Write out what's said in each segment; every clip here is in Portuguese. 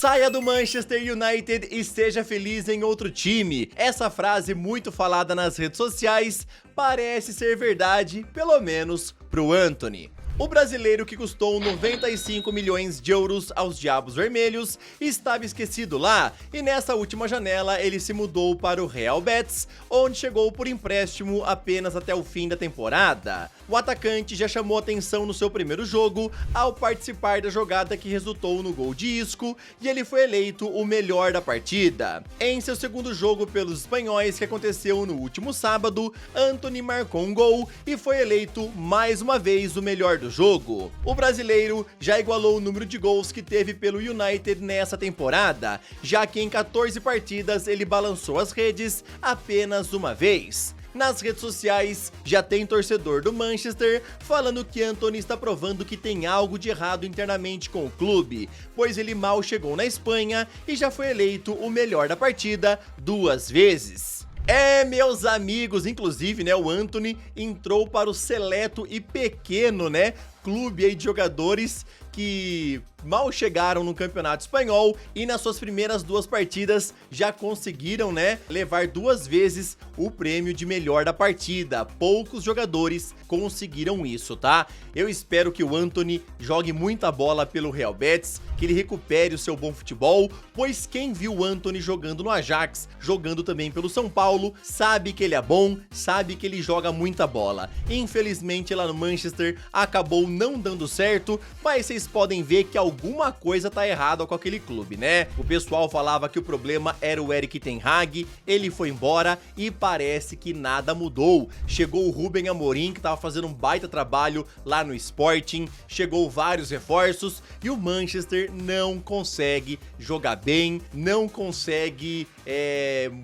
Saia do Manchester United e seja feliz em outro time. Essa frase muito falada nas redes sociais parece ser verdade, pelo menos pro Antony. O brasileiro, que custou 95 milhões de euros aos Diabos Vermelhos, estava esquecido lá, e nessa última janela ele se mudou para o Real Betis, onde chegou por empréstimo apenas até o fim da temporada. O atacante já chamou atenção no seu primeiro jogo ao participar da jogada que resultou no gol de Isco, e ele foi eleito o melhor da partida. Em seu segundo jogo pelos espanhóis, que aconteceu no último sábado, Antony marcou um gol e foi eleito mais uma vez o melhor do jogo. O brasileiro já igualou o número de gols que teve pelo United nessa temporada, já que em 14 partidas ele balançou as redes apenas uma vez. Nas redes sociais, já tem torcedor do Manchester falando que Antony está provando que tem algo de errado internamente com o clube, pois ele mal chegou na Espanha e já foi eleito o melhor da partida 2 vezes. Meus amigos, inclusive, né, o Antony entrou para o seleto e pequeno, né, clube aí de jogadores que mal chegaram no campeonato espanhol e nas suas primeiras 2 partidas já conseguiram, né, levar 2 vezes o prêmio de melhor da partida. Poucos jogadores conseguiram isso, tá? Eu espero que o Antony jogue muita bola pelo Real Betis, que ele recupere o seu bom futebol, pois quem viu o Antony jogando no Ajax, jogando também pelo São Paulo, sabe que ele é bom, sabe que ele joga muita bola. Infelizmente lá no Manchester acabou não dando certo, mas vocês podem ver que alguma coisa tá errada com aquele clube, né? O pessoal falava que o problema era o Erik ten Hag, ele foi embora e parece que nada mudou. Chegou o Ruben Amorim, que tava fazendo um baita trabalho lá no Sporting, chegou vários reforços e o Manchester não consegue jogar bem, não consegue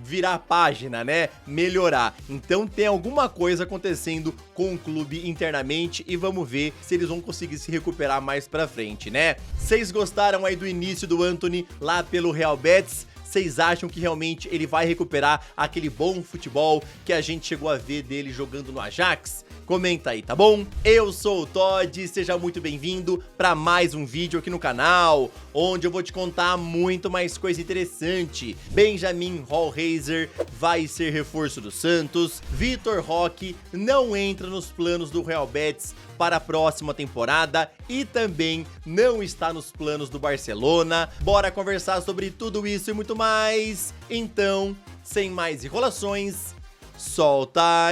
virar a página, né? Melhorar. Então tem alguma coisa acontecendo com o clube internamente e vamos ver se eles vão conseguir se recuperar mais pra frente, né? Vocês gostaram aí do início do Antony lá pelo Real Betis? Vocês acham que realmente ele vai recuperar aquele bom futebol que a gente chegou a ver dele jogando no Ajax? Comenta aí, tá bom? Eu sou o Todd, seja muito bem-vindo para mais um vídeo aqui no canal, onde eu vou te contar muito mais coisa interessante. Benjamin Hollheiser vai ser reforço do Santos, Vitor Roque não entra nos planos do Real Betis para a próxima temporada e também não está nos planos do Barcelona. Bora conversar sobre tudo isso e muito mais. Então, sem mais enrolações, solta a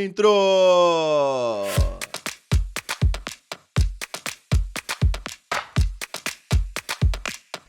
intro!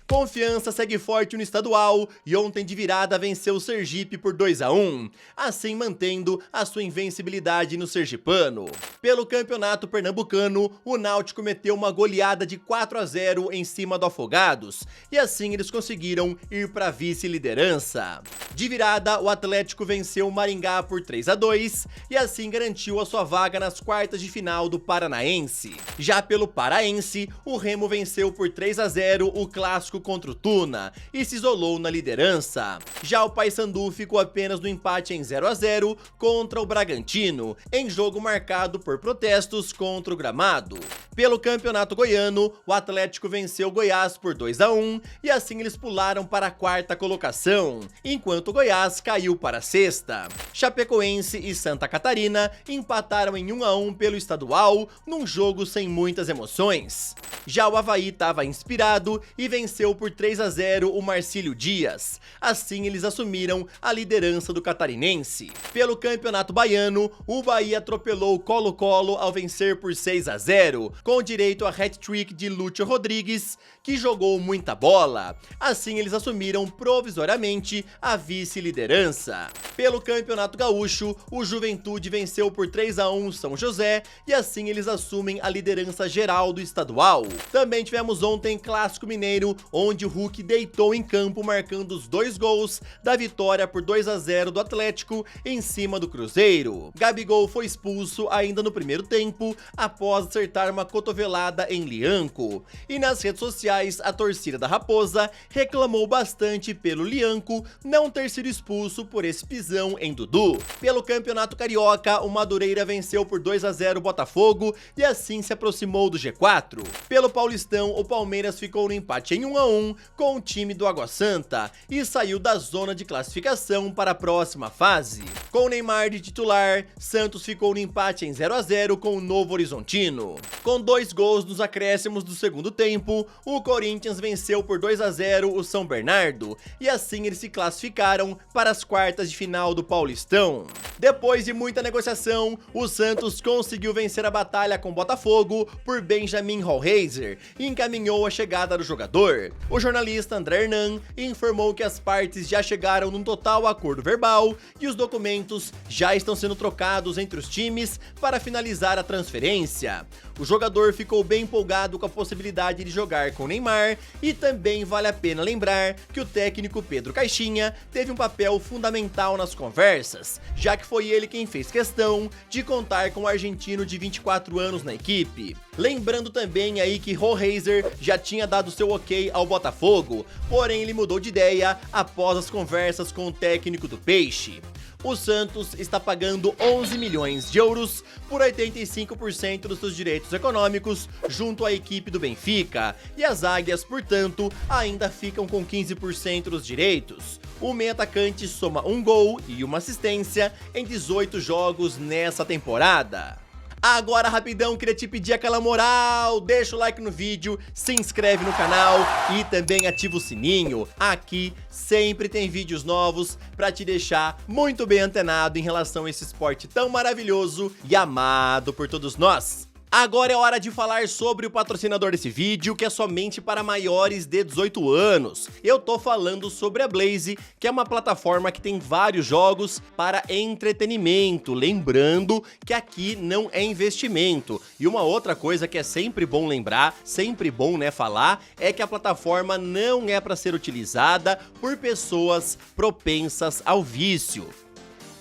Confiança segue forte no estadual e ontem de virada venceu o Sergipe por 2-1, assim mantendo a sua invencibilidade no sergipano. Pelo campeonato pernambucano, o Náutico meteu uma goleada de 4-0 em cima do Afogados e assim eles conseguiram ir para a vice-liderança. De virada, o Atlético venceu o Maringá por 3-2 e assim garantiu a sua vaga nas quartas de final do Paranaense. Já pelo Paraense, o Remo venceu por 3-0 o clássico contra o Tuna e se isolou na liderança. Já o Paysandu ficou apenas no empate em 0-0 contra o Bragantino, em jogo marcado por protestos contra o gramado. Pelo Campeonato Goiano, o Atlético venceu o Goiás por 2-1 e assim eles pularam para a 4ª colocação, enquanto o Goiás caiu para a 6ª. Chapecoense e Santa Catarina empataram em 1-1 pelo estadual, num jogo sem muitas emoções. Já o Avaí estava inspirado e venceu por 3-0 o Marcílio Dias. Assim eles assumiram a liderança do catarinense. Pelo Campeonato Baiano, o Bahia atropelou o Colo-Colo ao vencer por 6-0, com direito a hat-trick de Lúcio Rodrigues, que jogou muita bola. Assim eles assumiram provisoriamente a vice-liderança. Pelo Campeonato Gaúcho, o Juventude venceu por 3-1 São José e assim eles assumem a liderança geral do estadual. Também tivemos ontem Clássico Mineiro, onde o Hulk deitou em campo marcando os 2 gols da vitória por 2-0 do Atlético em cima do Cruzeiro. Gabigol foi expulso ainda no primeiro tempo após acertar uma cotovelada em Lianco. E nas redes sociais sociais, a torcida da Raposa reclamou bastante pelo Lianco não ter sido expulso por esse pisão em Dudu. Pelo Campeonato Carioca, o Madureira venceu por 2-0 o Botafogo e assim se aproximou do G4. Pelo Paulistão, o Palmeiras ficou no empate em 1-1 com o time do Água Santa e saiu da zona de classificação para a próxima fase. Com o Neymar de titular, Santos ficou no empate em 0-0 com o Novo Horizontino. Com 2 gols nos acréscimos do segundo tempo, o Corinthians venceu por 2-0 o São Bernardo e assim eles se classificaram para as quartas de final do Paulistão. Depois de muita negociação, o Santos conseguiu vencer a batalha com o Botafogo por Benjamin Hollheiser e encaminhou a chegada do jogador. O jornalista André Hernan informou que as partes já chegaram num total acordo verbal e os documentos já estão sendo trocados entre os times para finalizar a transferência. O jogador ficou bem empolgado com a possibilidade de jogar com Neymar e também vale a pena lembrar que o técnico Pedro Caixinha teve um papel fundamental nas conversas, já que foi ele quem fez questão de contar com o argentino de 24 anos na equipe. Lembrando também aí que Hollheiser já tinha dado seu ok ao Botafogo, porém ele mudou de ideia após as conversas com o técnico do Peixe. O Santos está pagando 11 milhões de euros por 85% dos seus direitos econômicos junto à equipe do Benfica, e as Águias, portanto, ainda ficam com 15% dos direitos. O meio atacante soma 1 gol e 1 assistência em 18 jogos nessa temporada. Agora, rapidão, queria te pedir aquela moral, deixa o like no vídeo, se inscreve no canal e também ativa o sininho. Aqui sempre tem vídeos novos pra te deixar muito bem antenado em relação a esse esporte tão maravilhoso e amado por todos nós. Agora é hora de falar sobre o patrocinador desse vídeo, que é somente para maiores de 18 anos. Eu tô falando sobre a Blaze, que é uma plataforma que tem vários jogos para entretenimento. Lembrando que aqui não é investimento. E uma outra coisa que é sempre bom lembrar, sempre bom, né, falar, é que a plataforma não é para ser utilizada por pessoas propensas ao vício.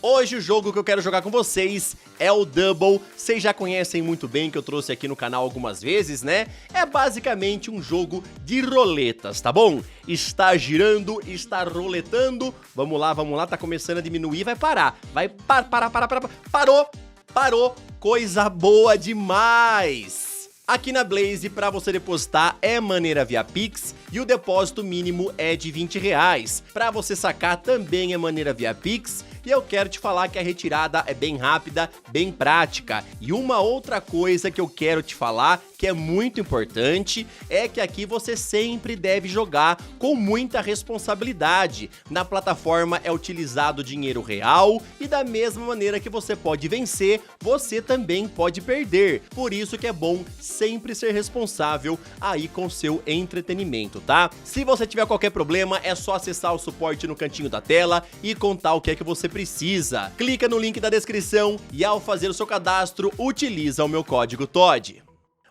Hoje o jogo que eu quero jogar com vocês é o Double. Vocês já conhecem muito bem, que eu trouxe aqui no canal algumas vezes, né? É basicamente um jogo de roletas, tá bom? Está girando, está roletando. Vamos lá, tá começando a diminuir, vai parar. Vai parou, coisa boa demais. Aqui na Blaze, para você depositar é maneira via Pix e o depósito mínimo é de R$20. Para você sacar também é maneira via Pix. E eu quero te falar que a retirada é bem rápida, bem prática. E uma outra coisa que eu quero te falar, que é muito importante, é que aqui você sempre deve jogar com muita responsabilidade. Na plataforma é utilizado dinheiro real e da mesma maneira que você pode vencer, você também pode perder. Por isso que é bom sempre ser responsável aí com seu entretenimento, tá? Se você tiver qualquer problema, é só acessar o suporte no cantinho da tela e contar o que é que você precisa. Clica no link da descrição e ao fazer o seu cadastro, utiliza o meu código TOD.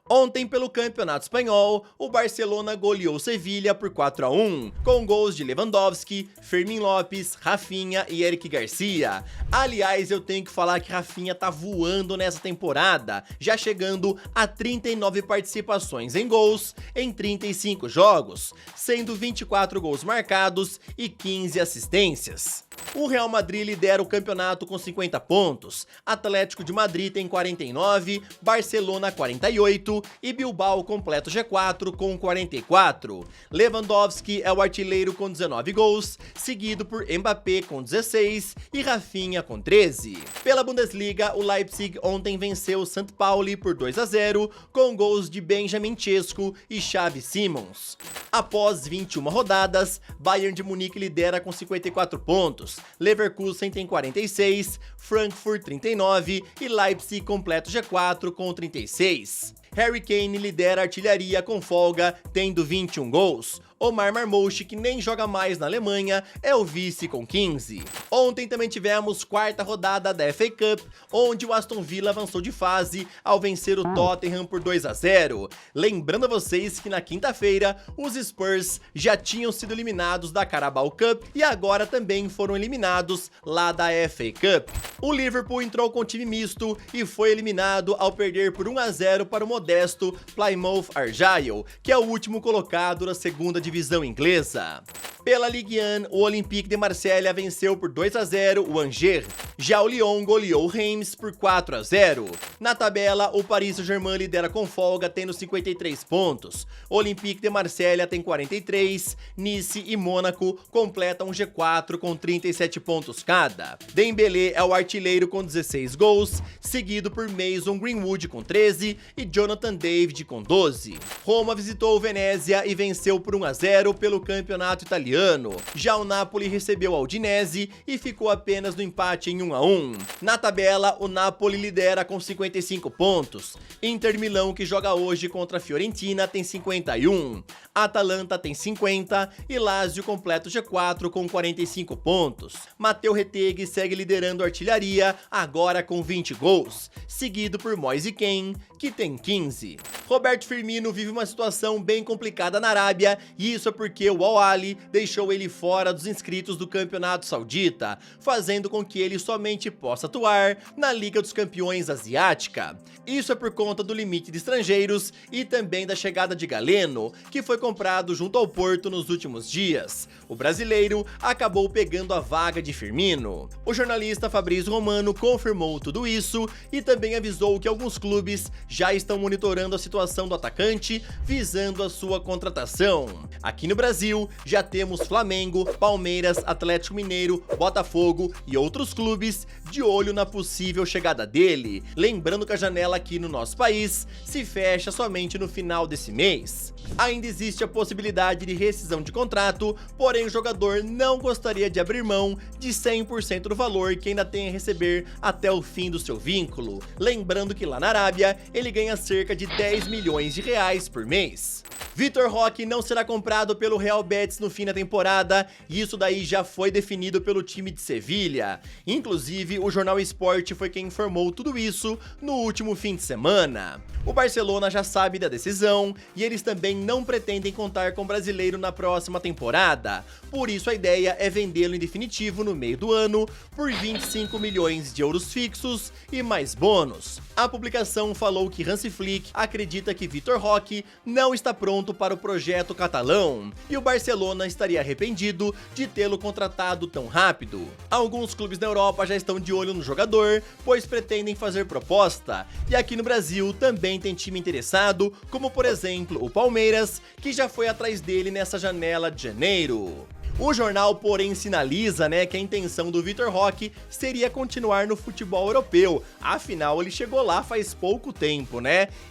Ontem, pelo Campeonato Espanhol, o Barcelona goleou Sevilha por 4-1, com gols de Lewandowski, Fermín Lopes, Rafinha e Eric Garcia. Aliás, eu tenho que falar que Rafinha tá voando nessa temporada, já chegando a 39 participações em gols em 35 jogos, sendo 24 gols marcados e 15 assistências. O Real Madrid lidera o campeonato com 50 pontos, Atlético de Madrid tem 49, Barcelona 48 e Bilbao completa o G4 com 44. Lewandowski é o artilheiro com 19 gols, seguido por Mbappé com 16 e Rafinha com 13. Pela Bundesliga, o Leipzig ontem venceu o St. Pauli por 2-0 com gols de Benjamin Šeško e Xavi Simons. Após 21 rodadas, Bayern de Munique lidera com 54 pontos, Leverkusen tem 46, Frankfurt 39 e Leipzig completa o G4 com 36. Harry Kane lidera a artilharia com folga, tendo 21 gols. Omar Marmouche, que nem joga mais na Alemanha, é o vice com 15. Ontem também tivemos quarta rodada da FA Cup, onde o Aston Villa avançou de fase ao vencer o Tottenham por 2-0. Lembrando a vocês que na quinta-feira os Spurs já tinham sido eliminados da Carabao Cup e agora também foram eliminados lá da FA Cup. O Liverpool entrou com time misto e foi eliminado ao perder por 1-0 para o modesto Plymouth Argyle, que é o último colocado na segunda divisão inglesa. Pela Ligue 1, o Olympique de Marselha venceu por 2-0 o Angers. Já o Lyon goleou o Reims por 4-0. Na tabela, o Paris Saint-Germain lidera com folga, tendo 53 pontos. O Olympique de Marselha tem 43, Nice e Mônaco completam o G4 com 37 pontos cada. Dembélé é o artilheiro com 16 gols, seguido por Mason Greenwood com 13 e Jonathan David com 12. Roma visitou o Venezia e venceu por 1-0 pelo campeonato italiano. Já o Napoli recebeu a Udinese e ficou apenas no empate em 1-1. Na tabela, o Napoli lidera com 55 pontos. Inter Milão, que joga hoje contra a Fiorentina, tem 51. Atalanta tem 50 e Lazio completa o G4 com 45 pontos. Matteo Retegui segue liderando a artilharia, agora com 20 gols, seguido por Moise Kean, que tem 15. Roberto Firmino vive uma situação bem complicada na Arábia, e isso é porque o Al Ahly deixou ele fora dos inscritos do campeonato saudita, fazendo com que ele somente possa atuar na Liga dos Campeões Asiática. Isso é por conta do limite de estrangeiros e também da chegada de Galeno, que foi comprado junto ao Porto nos últimos dias. O brasileiro acabou pegando a vaga de Firmino. O jornalista Fabrício Romano confirmou tudo isso e também avisou que alguns clubes já estão monitorando a situação do atacante, visando a sua contratação. Aqui no Brasil, já temos Flamengo, Palmeiras, Atlético Mineiro, Botafogo e outros clubes de olho na possível chegada dele. Lembrando que a janela aqui no nosso país se fecha somente no final desse mês. Ainda existe a possibilidade de rescisão de contrato, porém o jogador não gostaria de abrir mão de 100% do valor que ainda tem a receber até o fim do seu vínculo. Lembrando que lá na Arábia, ele ganha cerca de 10 milhões de reais por mês. Vitor Roque não será comprado pelo Real Betis no fim da temporada, e isso daí já foi definido pelo time de Sevilha. Inclusive, o jornal Sport foi quem informou tudo isso no último fim de semana. O Barcelona já sabe da decisão e eles também não pretendem contar com o brasileiro na próxima temporada. Por isso a ideia é vendê-lo em definitivo no meio do ano por 25 milhões de euros fixos e mais bônus. A publicação falou que Hansi Flick acredita que Vitor Roque não está pronto para o projeto catalão e o Barcelona estaria arrependido de tê-lo contratado tão rápido. Alguns clubes da Europa já estão de olho no jogador, pois pretendem fazer proposta, e aqui no Brasil também tem time interessado, como por exemplo o Palmeiras, que já foi atrás dele nessa janela de janeiro. O jornal, porém, sinaliza, que a intenção do Vitor Roque seria continuar no futebol europeu, afinal ele chegou lá faz pouco tempo,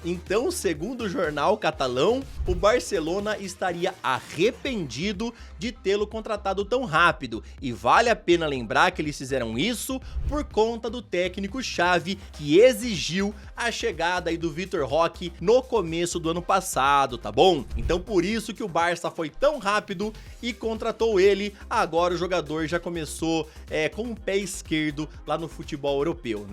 Então, segundo o jornal catalão, o Barcelona estaria arrependido de tê-lo contratado tão rápido, e vale a pena lembrar que eles fizeram isso por conta do técnico-chave que exigiu a chegada aí do Vitor Roque no começo do ano passado, tá bom? Então por isso que o Barça foi tão rápido e contratou ele. Agora o jogador já começou com o pé esquerdo lá no futebol europeu,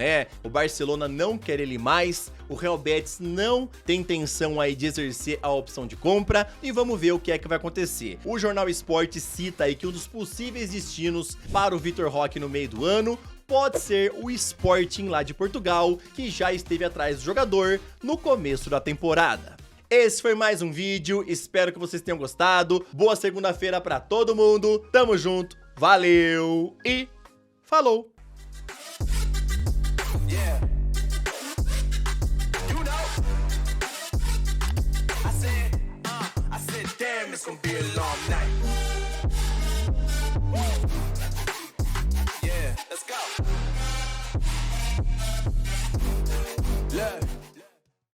O Barcelona não quer ele mais, o Real Betis não tem intenção aí de exercer a opção de compra, e vamos ver o que é que vai acontecer. O jornal Sport cita aí que um dos possíveis destinos para o Vitor Roque no meio do ano pode ser o Sporting lá de Portugal, que já esteve atrás do jogador no começo da temporada. Esse foi mais um vídeo, espero que vocês tenham gostado. Boa segunda-feira pra todo mundo, tamo junto, valeu e falou! It's gonna be a long night.